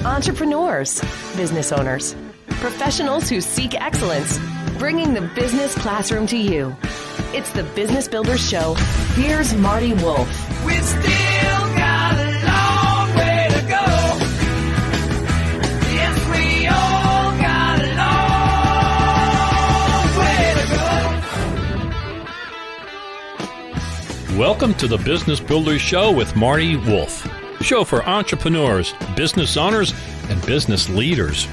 Entrepreneurs, business owners, professionals who seek excellence, bringing the business classroom to you. It's the Business Builders Show. Here's Marty Wolf. We still got a long way to go. Yes, we all got a long way to go. Welcome to the Business Builders Show with Marty Wolf, a show for entrepreneurs, business owners, and business leaders.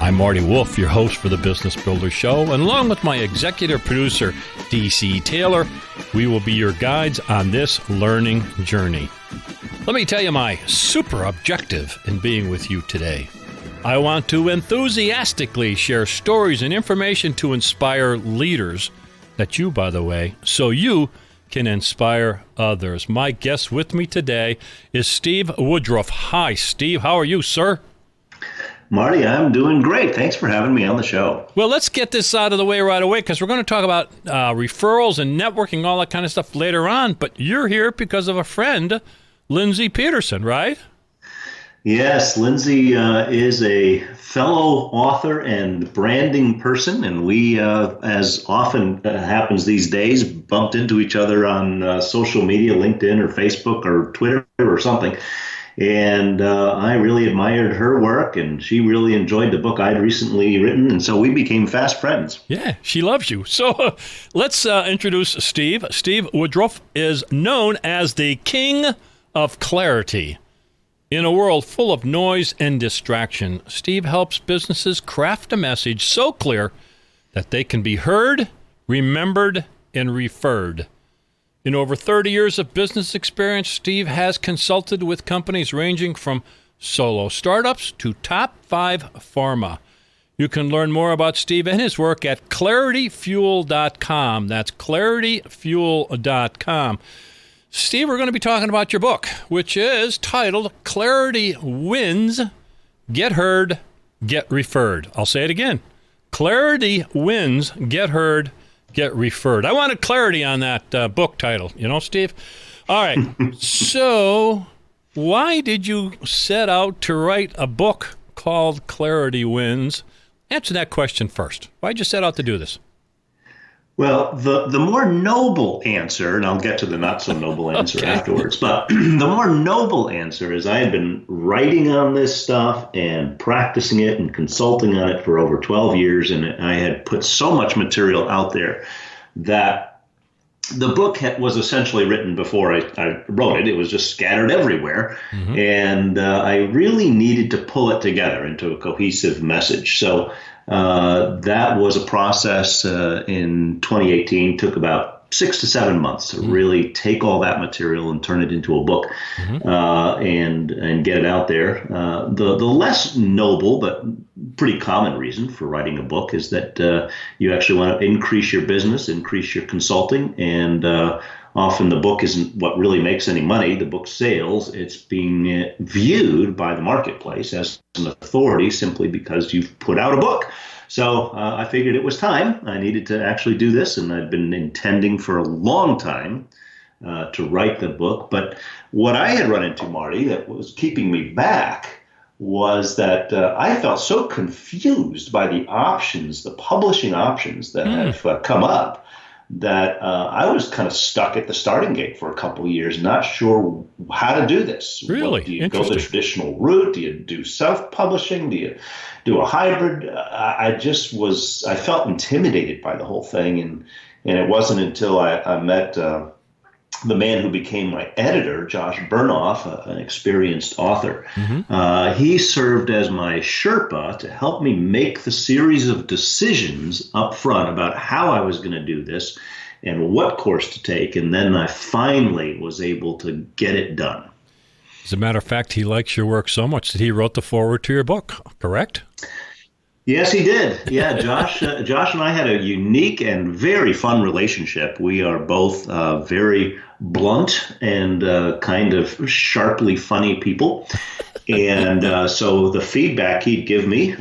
I'm Marty Wolf, your host for the Business Builders Show, and along with my executive producer, DC Taylor, we will be your guides on this learning journey. Let me tell you my super objective in being with you today. I want to enthusiastically share stories and information to inspire leaders, that's you, by the way, so you can inspire others. My guest with me today is Steve Woodruff. Hi, Steve. How are you, sir? Marty, I'm doing great. Thanks for having me on the show. Well, let's get this out of the way right away because we're going to talk about referrals and networking, all that kind of stuff later on. But you're here because of a friend, Lindsay Peterson, right? Yes, Lindsay is a fellow author and branding person, and we, as often happens these days, bumped into each other on social media, LinkedIn or Facebook or Twitter or something. And I really admired her work, and she really enjoyed the book I'd recently written, and so we became fast friends. Yeah, she loves you. So let's introduce Steve. Steve Woodruff is known as the King of Clarity. In a world full of noise and distraction, Steve helps businesses craft a message so clear that they can be heard, remembered, and referred. In over 30 years of business experience, Steve has consulted with companies ranging from solo startups to top 5 pharma. You can learn more about Steve and his work at clarityfuel.com. That's clarityfuel.com. Steve, we're going to be talking about your book, which is titled Clarity Wins, Get Heard, Get Referred. I'll say it again. Clarity Wins, Get Heard, Get Referred. I wanted clarity on that book title, you know, Steve? All right. So why did you set out to write a book called Clarity Wins? Answer that question first. Why did you set out to do this? Well, the more noble answer, and I'll get to the not so noble answer afterwards, but the more noble answer is I had been writing on this stuff and practicing it and consulting on it for over 12 years, and I had put so much material out there that the book was essentially written before I wrote it. It was just scattered everywhere, and I really needed to pull it together into a cohesive message. So that was a process in 2018, took about 6 to 7 months to really take all that material and turn it into a book and get it out there. The less noble but pretty common reason for writing a book is that you actually want to increase your business, increase your consulting, and often the book isn't what really makes any money, the book sales. It's being viewed by the marketplace as an authority simply because you've put out a book. So I figured it was time. I needed to actually do this, and I'd been intending for a long time to write the book. But what I had run into, Marty, that was keeping me back was that I felt so confused by the options, the publishing options that have come up, that I was kind of stuck at the starting gate for a couple of years, not sure how to do this. Really? Do you go the traditional route? Do you do self-publishing? Do you do a hybrid? I felt intimidated by the whole thing. And it wasn't until I met the man who became my editor, Josh Bernoff, an experienced author. He served as my Sherpa to help me make the series of decisions up front about how I was going to do this and what course to take. And then I finally was able to get it done. As a matter of fact, he likes your work so much that he wrote the foreword to your book, correct? Yes, he did. Yeah, Josh and I had a unique and very fun relationship. We are both very blunt and kind of sharply funny people. And so the feedback he'd give me,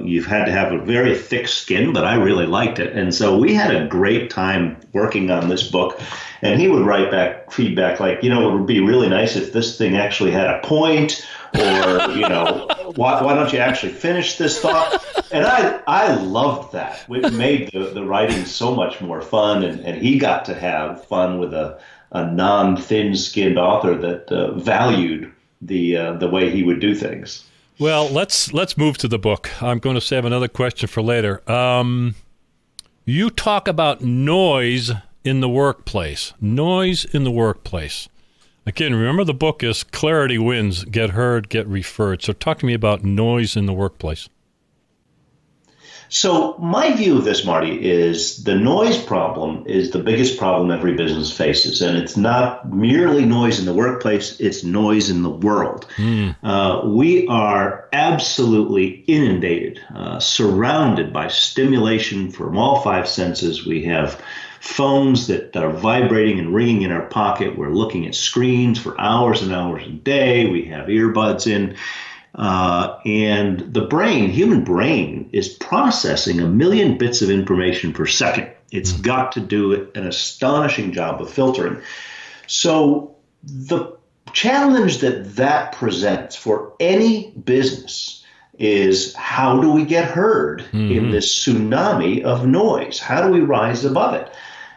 you've had to have a very thick skin, but I really liked it. And so we had a great time working on this book. And he would write back feedback like, it would be really nice if this thing actually had a point, or, why don't you actually finish this thought? And I loved that. It made the writing so much more fun, and he got to have fun with a non-thin-skinned author that valued the way he would do things. Well, let's move to the book. I'm going to save another question for later. You talk about noise in the workplace. Noise in the workplace. Again, remember the book is Clarity Wins, Get Heard, Get Referred. So talk to me about noise in the workplace. So my view of this, Marty, is the noise problem is the biggest problem every business faces. And it's not merely noise in the workplace, it's noise in the world. We are absolutely inundated, surrounded by stimulation from all five senses. We have phones that are vibrating and ringing in our pocket. We're looking at screens for hours and hours a day. We have earbuds in. And the human brain, is processing 1 million bits of information per second. It's got to do an astonishing job of filtering. So the challenge that presents for any business is, how do we get heard in this tsunami of noise? How do we rise above it?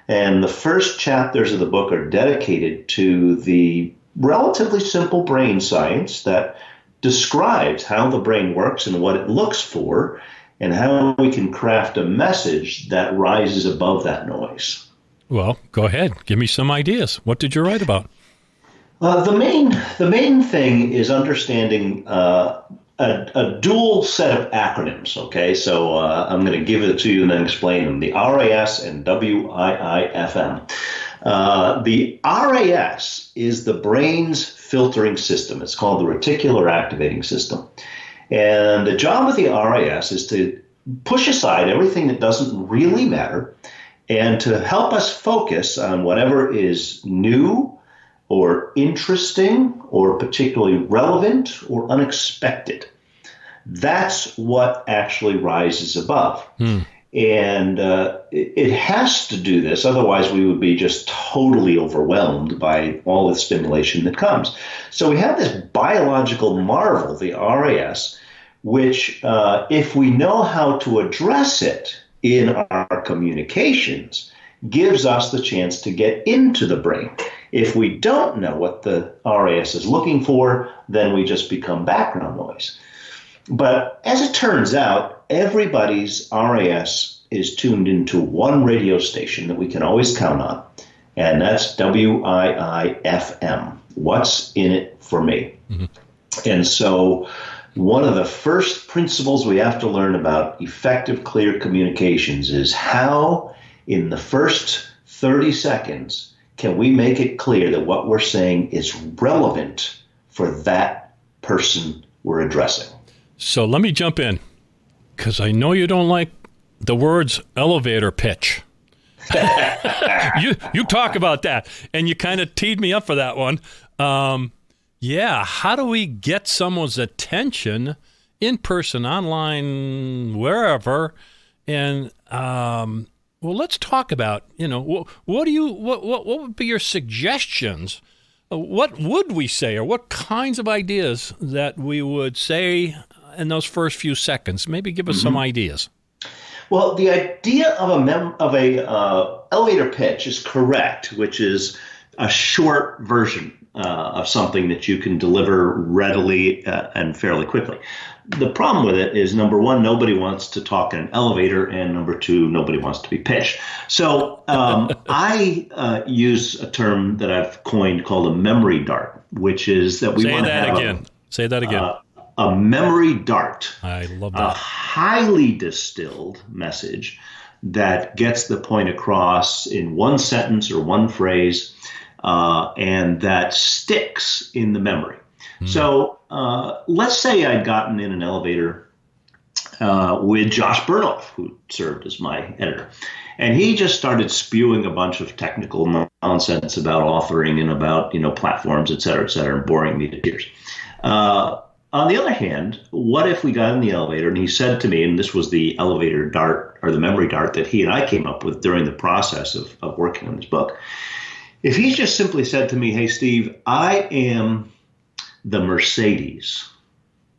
And the first chapters of the book are dedicated to the relatively simple brain science that describes how the brain works and what it looks for, and how we can craft a message that rises above that noise. Well, go ahead. Give me some ideas. What did you write about? The main thing is understanding a dual set of acronyms. Okay, so I'm going to give it to you and then explain them. The RAS and WIIFM. The RAS is the brain's filtering system. It's called the reticular activating system. And the job of the RAS is to push aside everything that doesn't really matter and to help us focus on whatever is new or interesting or particularly relevant or unexpected. That's what actually rises above. And it has to do this, otherwise we would be just totally overwhelmed by all the stimulation that comes. So we have this biological marvel, the RAS, which if we know how to address it in our communications, gives us the chance to get into the brain. If we don't know what the RAS is looking for, then we just become background noise. But as it turns out, everybody's RAS is tuned into one radio station that we can always count on, and that's WIIFM. What's in it for me? And so one of the first principles we have to learn about effective, clear communications is how, in the first 30 seconds, can we make it clear that what we're saying is relevant for that person we're addressing. So let me jump in, because I know you don't like the words elevator pitch. You talk about that, and you kind of teed me up for that one. How do we get someone's attention in person, online, wherever? And let's talk about, what would be your suggestions? What would we say, or what kinds of ideas that we would say in those first few seconds? Maybe give us some ideas. Well, the idea of a elevator pitch is correct, which is a short version of something that you can deliver readily and fairly quickly. The problem with it is, number one, nobody wants to talk in an elevator, and number two, nobody wants to be pitched. So I use a term that I've coined called a memory dart, which is that we want to have Say that again. A memory dart. I love that. A highly distilled message that gets the point across in one sentence or one phrase, and that sticks in the memory. So let's say I'd gotten in an elevator with Josh Bernoff, who served as my editor. And he just started spewing a bunch of technical nonsense about authoring and about, platforms, et cetera, and boring me to tears. On the other hand, what if we got in the elevator and he said to me, and this was the elevator dart or the memory dart that he and I came up with during the process of working on this book. If he just simply said to me, hey, Steve, I am the Mercedes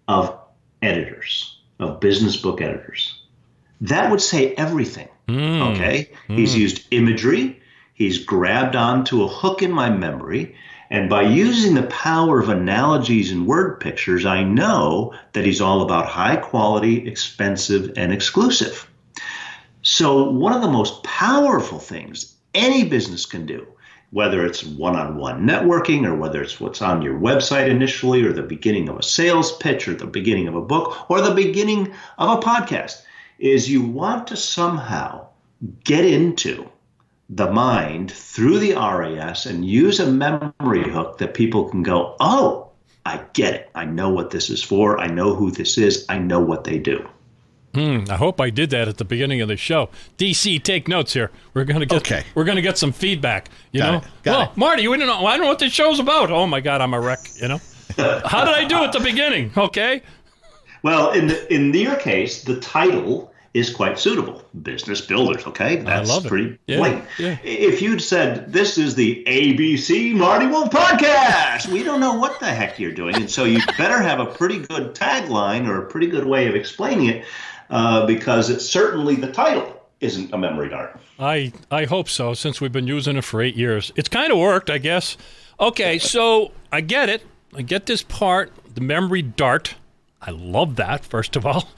of editors, of business book editors. That would say everything. Okay? He's used imagery. He's grabbed onto a hook in my memory. And by using the power of analogies and word pictures, I know that he's all about high quality, expensive, and exclusive. So one of the most powerful things any business can do, whether it's one-on-one networking or whether it's what's on your website initially or the beginning of a sales pitch or the beginning of a book or the beginning of a podcast, is you want to somehow get into the mind through the RAS and use a memory hook that people can go, oh, I get it. I know what this is for. I know who this is. I know what they do. I hope I did that at the beginning of the show. DC, take notes here. We're gonna get some feedback. Got it. Marty, I don't know what this show's about. Oh my God, I'm a wreck. How did I do at the beginning? Okay. Well, in your case, the title is quite suitable. Business Builders, okay? That's I love it. Pretty yeah, plain. Yeah. If you'd said, this is the ABC Marty Wolf Podcast, we don't know what the heck you're doing. And so you better have a pretty good tagline or a pretty good way of explaining it because it's certainly the title isn't a memory dart. I hope so, since we've been using it for 8 years. It's kind of worked, I guess. Okay, so I get it. I get this part, the memory dart. I love that, first of all.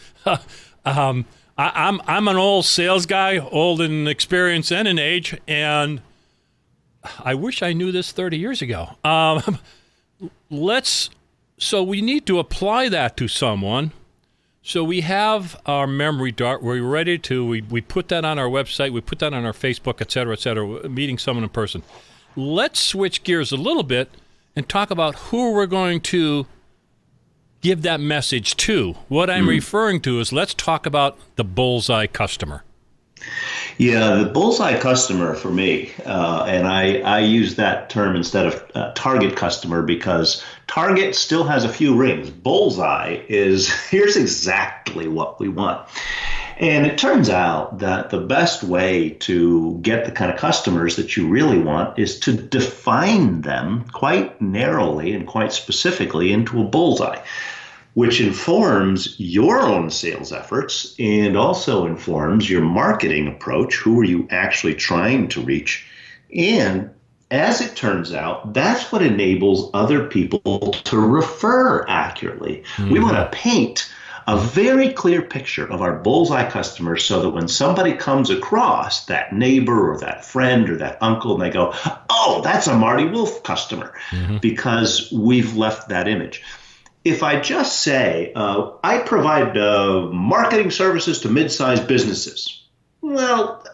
I'm an old sales guy, old in experience and in age, and I wish I knew this 30 years ago. So we need to apply that to someone. So we have our memory dart. We're ready to, we put that on our website, we put that on our Facebook, et cetera, meeting someone in person. Let's switch gears a little bit and talk about who we're going to give that message to. What I'm referring to is, let's talk about the bullseye customer. Yeah, the bullseye customer for me, and I use that term instead of target customer because target still has a few rings. Bullseye is, here's exactly what we want. And it turns out that the best way to get the kind of customers that you really want is to define them quite narrowly and quite specifically into a bullseye, which informs your own sales efforts and also informs your marketing approach. Who are you actually trying to reach? And as it turns out, that's what enables other people to refer accurately. We want to paint a very clear picture of our bullseye customers so that when somebody comes across that neighbor or that friend or that uncle and they go, oh, that's a Marty Wolf customer, because we've left that image. If I just say, I provide marketing services to mid-sized businesses, well,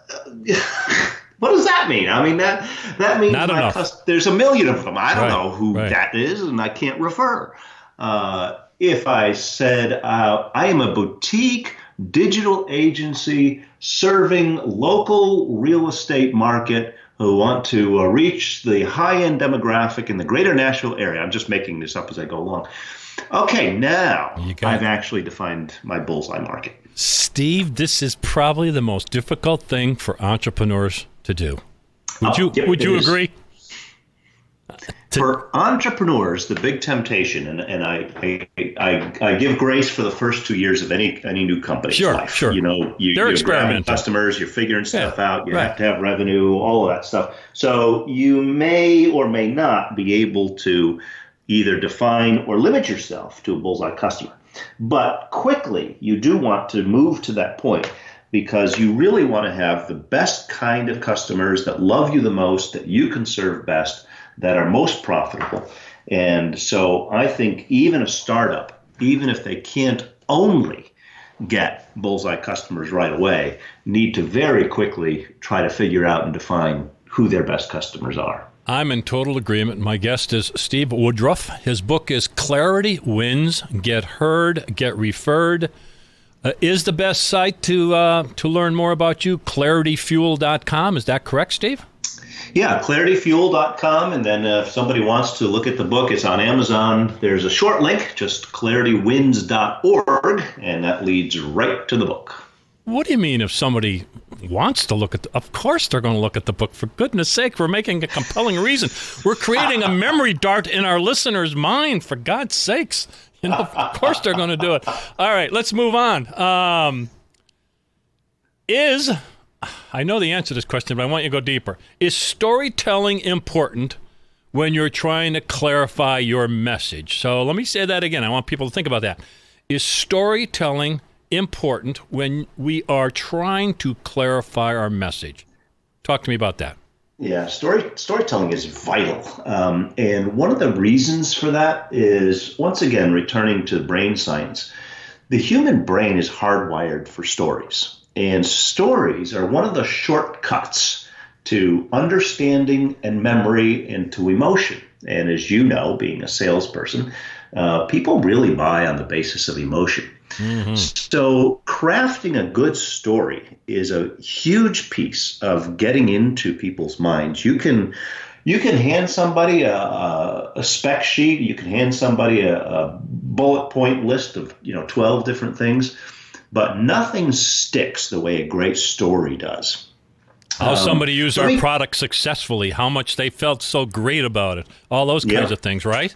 what does that mean? I mean, that means there's a million of them. I don't know who that is, and I can't refer. If I said, I am a boutique digital agency serving local real estate market who want to reach the high-end demographic in the greater Nashville area. I'm just making this up as I go along. Okay, now I've actually defined my bullseye market. Steve, this is probably the most difficult thing for entrepreneurs to do. Would you agree? For entrepreneurs, the big temptation, and I give grace for the first 2 years of any new company's life. Sure. You're experimenting customers, you're figuring stuff out, you have to have revenue, all of that stuff. So you may or may not be able to either define or limit yourself to a bullseye customer. But quickly, you do want to move to that point because you really want to have the best kind of customers that love you the most, that you can serve best, that are most profitable. And so I think even a startup, even if they can't only get bullseye customers right away, need to very quickly try to figure out and define who their best customers are. I'm in total agreement. My guest is Steve Woodruff. His book is Clarity Wins, Get Heard, Get Referred. Is the best site to learn more about you clarityfuel.com. Is that correct, Steve? Yeah, clarityfuel.com. And then if somebody wants to look at the book, it's on Amazon. There's a short link, just claritywins.org, and that leads right to the book. What do you mean if somebody wants to look at of course they're going to look at the book. For goodness sake, we're making a compelling reason. We're creating a memory dart in our listener's mind, for God's sakes. Of course they're going to do it. All right, let's move on. I know the answer to this question, but I want you to go deeper. Is storytelling important when you're trying to clarify your message? So let me say that again. I want people to think about that. Is storytelling important when we are trying to clarify our message? Talk to me about that. Yeah, storytelling is vital. And one of the reasons for that is, once again, returning to brain science, the human brain is hardwired for stories. And stories are one of the shortcuts to understanding and memory and to emotion. And as you know, being a salesperson, people really buy on the basis of emotion. Mm-hmm. So crafting a good story is a huge piece of getting into people's minds. You can hand somebody a spec sheet. You can hand somebody a bullet point list of 12 different things, but nothing sticks the way a great story does. How somebody used our product successfully, how much they felt so great about it, all those kinds of things, right?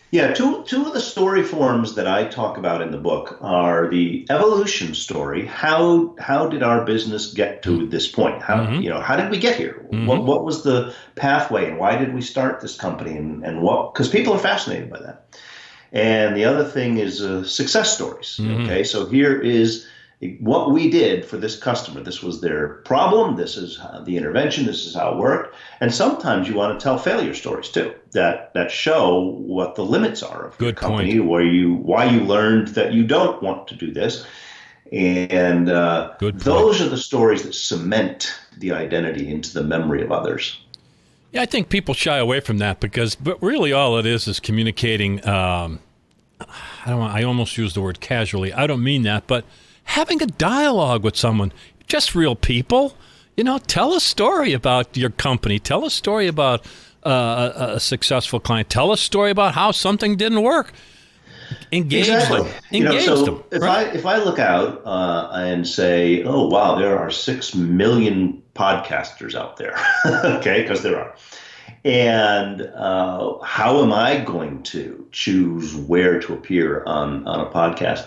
Yeah, two of the story forms that I talk about in the book are the evolution story. How did our business get to this point? How did we get here? Mm-hmm. What was the pathway, and why did we start this company? And what? Because people are fascinated by that. And the other thing is success stories. Mm-hmm. Okay, so here is what we did for this customer. This was their problem. This is the intervention. This is how it worked. And sometimes you want to tell failure stories too, that show what the limits are of your company, why you learned that you don't want to do this. And those are the stories that cement the identity into the memory of others. Yeah, I think people shy away from that but really all it is communicating. I almost use the word casually. I don't mean that, but having a dialogue with someone, just real people. Tell a story about your company. Tell a story about a successful client. Tell a story about how something didn't work. Engage them. If I look out and say, oh, wow, there are 6 million podcasters out there, okay, because there are. And how am I going to choose where to appear on a podcast?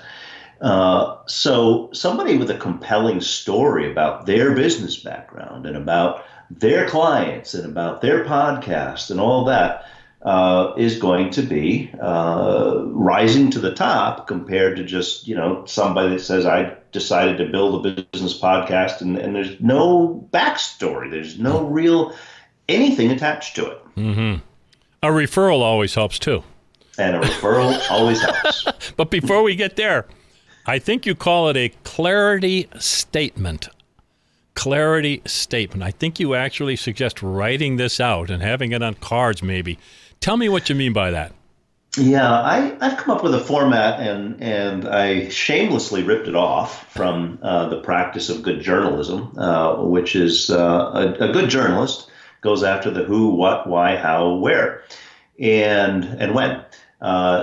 So somebody with a compelling story about their business background and about their clients and about their podcast and all that is going to be rising to the top compared to just, somebody that says, I decided to build a business podcast and there's no backstory. There's no real anything attached to it. Mm-hmm. A referral always helps too. And a referral always helps. But before we get there, I think you call it a clarity statement. Clarity statement. I think you actually suggest writing this out and having it on cards maybe. Tell me what you mean by that. Yeah, I've come up with a format and I shamelessly ripped it off from the practice of good journalism, which is a good journalist goes after the who, what, why, how, where, and when.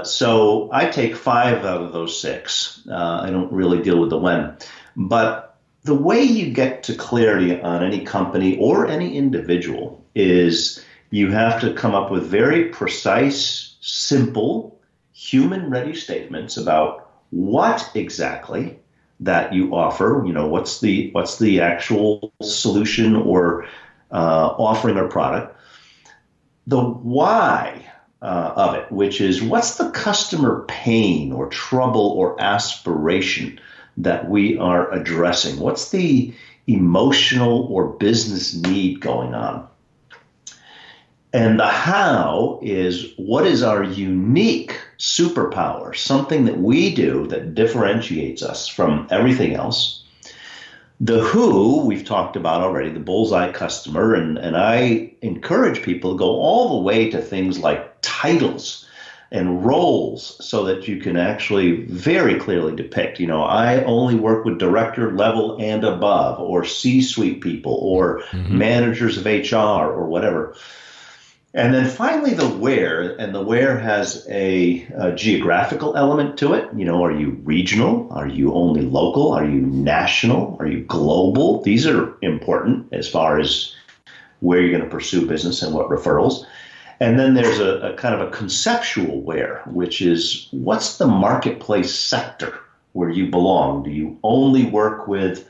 So I take 5 out of those 6. I don't really deal with the when. But the way you get to clarity on any company or any individual is you have to come up with very precise, simple, human-ready statements about what exactly that you offer. What's the actual solution or offering or product. The why of it, which is what's the customer pain or trouble or aspiration that we are addressing? What's the emotional or business need going on? And the how is what is our unique superpower, something that we do that differentiates us from everything else. The who we've talked about already, the bullseye customer, and I encourage people to go all the way to things like titles and roles so that you can actually very clearly depict, I only work with director level and above, or C-suite people, or managers of HR, or whatever. And then finally, the where, and the where has a geographical element to it. Are you regional? Are you only local? Are you national? Are you global? These are important as far as where you're going to pursue business and what referrals. And then there's a kind of a conceptual where, which is what's the marketplace sector where you belong? Do you only work with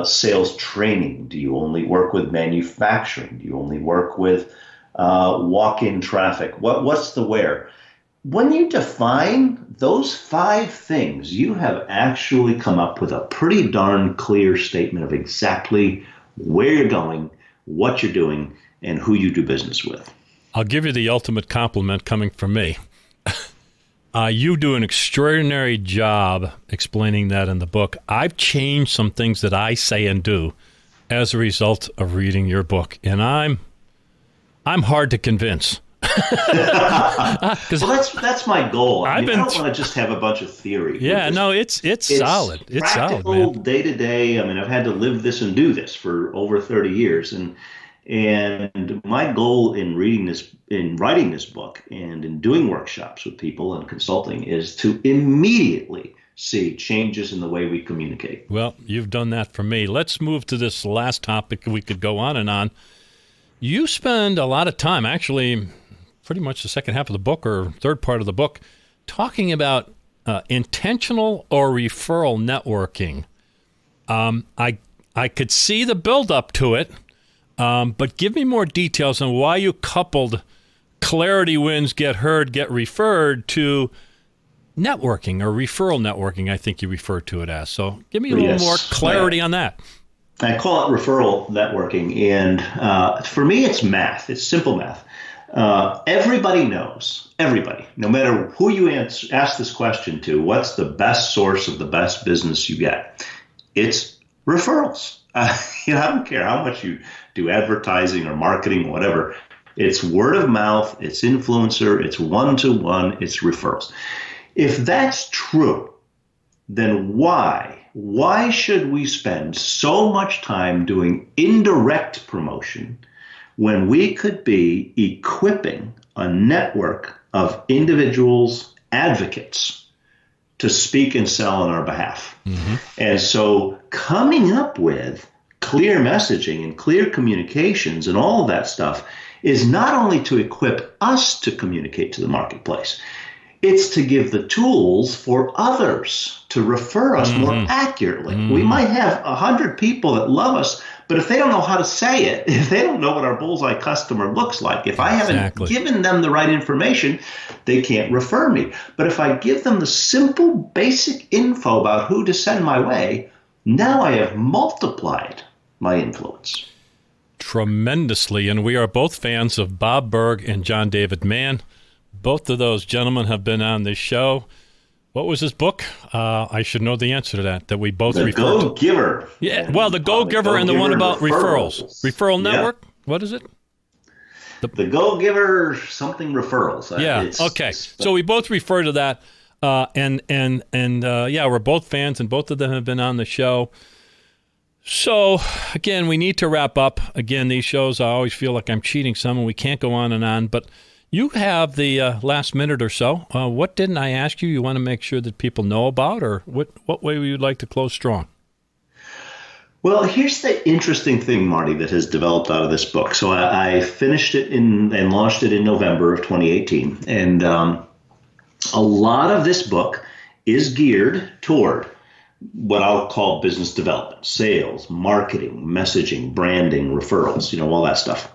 sales training? Do you only work with manufacturing? Do you only work with walk-in traffic? What's the where? When you define those 5 things, you have actually come up with a pretty darn clear statement of exactly where you're going, what you're doing, and who you do business with. I'll give you the ultimate compliment coming from me. You do an extraordinary job explaining that in the book. I've changed some things that I say and do as a result of reading your book, and I'm hard to convince. Well, that's my goal. I don't want to just have a bunch of theory. Yeah, no, it's solid. It's solid, man. Day to day. I've had to live this and do this for over 30 years, and my goal in writing this book, and in doing workshops with people and consulting is to immediately see changes in the way we communicate. Well, you've done that for me. Let's move to this last topic. We could go on and on. You spend a lot of time, actually, pretty much the second half of the book or third part of the book, talking about intentional or referral networking. I could see the build-up to it, but give me more details on why you coupled clarity wins, get heard, get referred to networking or referral networking, I think you referred to it as. So give me a little more clarity on that. I call it referral networking, and for me, it's math. It's simple math. Everybody knows, no matter who you ask this question to, what's the best source of the best business you get? It's referrals. I don't care how much you do advertising or marketing, whatever. It's word of mouth, it's influencer, it's one-to-one, it's referrals. If that's true, then why should we spend so much time doing indirect promotion when we could be equipping a network of individuals, advocates, to speak and sell on our behalf? Mm-hmm. And so coming up with clear messaging and clear communications and all of that stuff is not only to equip us to communicate to the marketplace, it's to give the tools for others to refer us more accurately. We might have 100 people that love us, but if they don't know how to say it, if they don't know what our bullseye customer looks like, if I haven't given them the right information, they can't refer me. But if I give them the simple, basic info about who to send my way, now I have multiplied my influence. Tremendously. And we are both fans of Bob Berg and John David Mann. Both of those gentlemen have been on this show. What was his book? I should know the answer to that we both referred to. The Go-Giver. Yeah, well, the Go-Giver and the one about referrals. Referral network? What is it? The Go-Giver something referrals. Yeah, okay. So we both refer to that. And we're both fans, and both of them have been on the show. So, again, we need to wrap up. Again, these shows, I always feel like I'm cheating some, and we can't go on and on. But you have the last minute or so. What didn't I ask you want to make sure that people know about, or what way would you like to close strong? Well, here's the interesting thing, Marty, that has developed out of this book. So I finished it and launched it in November of 2018. And a lot of this book is geared toward what I'll call business development, sales, marketing, messaging, branding, referrals, all that stuff,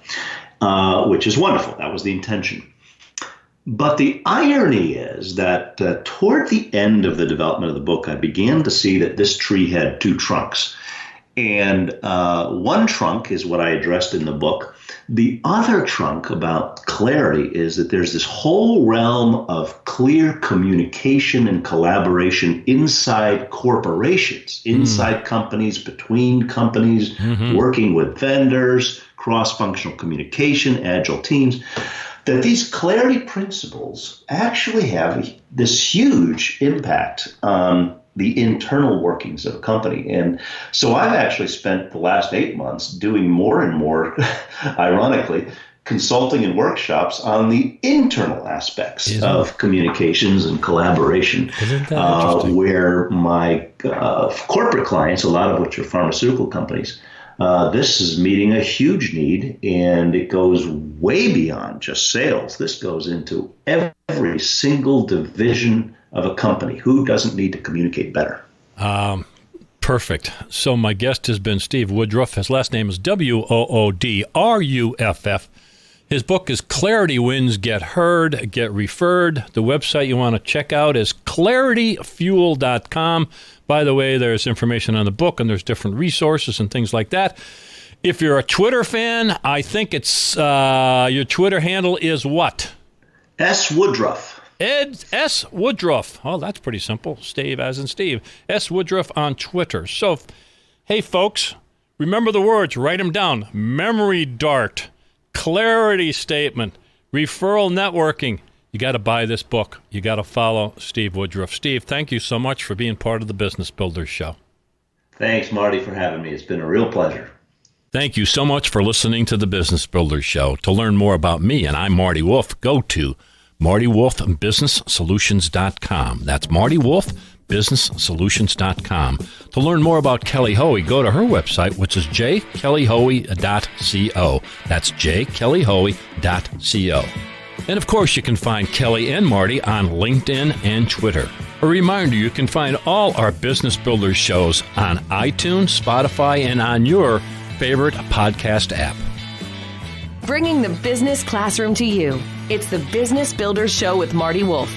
which is wonderful. That was the intention. But the irony is that toward the end of the development of the book, I began to see that this tree had 2 trunks. And one trunk is what I addressed in the book. The other trunk about clarity is that there's this whole realm of clear communication and collaboration inside corporations, inside companies, between companies, working with vendors, cross-functional communication, agile teams, that these clarity principles actually have this huge impact on the internal workings of a company. And so I've actually spent the last 8 months doing more and more, ironically, consulting and workshops on the internal aspects of communications and collaboration. Isn't that interesting? Where my corporate clients, a lot of which are pharmaceutical companies, this is meeting a huge need, and it goes way beyond just sales. This goes into every single division of a company. Who doesn't need to communicate better? Perfect. So my guest has been Steve Woodruff. His last name is Woodruff. His book is Clarity Wins, Get Heard, Get Referred. The website you want to check out is clarityfuel.com. By the way, there's information on the book, and there's different resources and things like that. If you're a Twitter fan, I think it's your Twitter handle is what? S. Woodruff. Ed S. Woodruff. Oh, that's pretty simple. Steve as in Steve. S. Woodruff on Twitter. So, hey, folks, remember the words. Write them down. Memory dart. Clarity statement. Referral networking. You got to buy this book. You got to follow Steve Woodruff. Steve, thank you so much for being part of the Business Builders Show. Thanks, Marty, for having me. It's been a real pleasure. Thank you so much for listening to the Business Builders Show. To learn more about me, and I'm Marty Wolf, go to MartyWolfBusinessSolutions.com. That's MartyWolfBusinessSolutions.com. To learn more about Kelly Hoey, go to her website, which is jkellyhoey.co. That's jkellyhoey.co. And of course, you can find Kelly and Marty on LinkedIn and Twitter. A reminder, you can find all our Business Builders shows on iTunes, Spotify, and on your favorite podcast app. Bringing the business classroom to you. It's the Business Builders Show with Marty Wolf.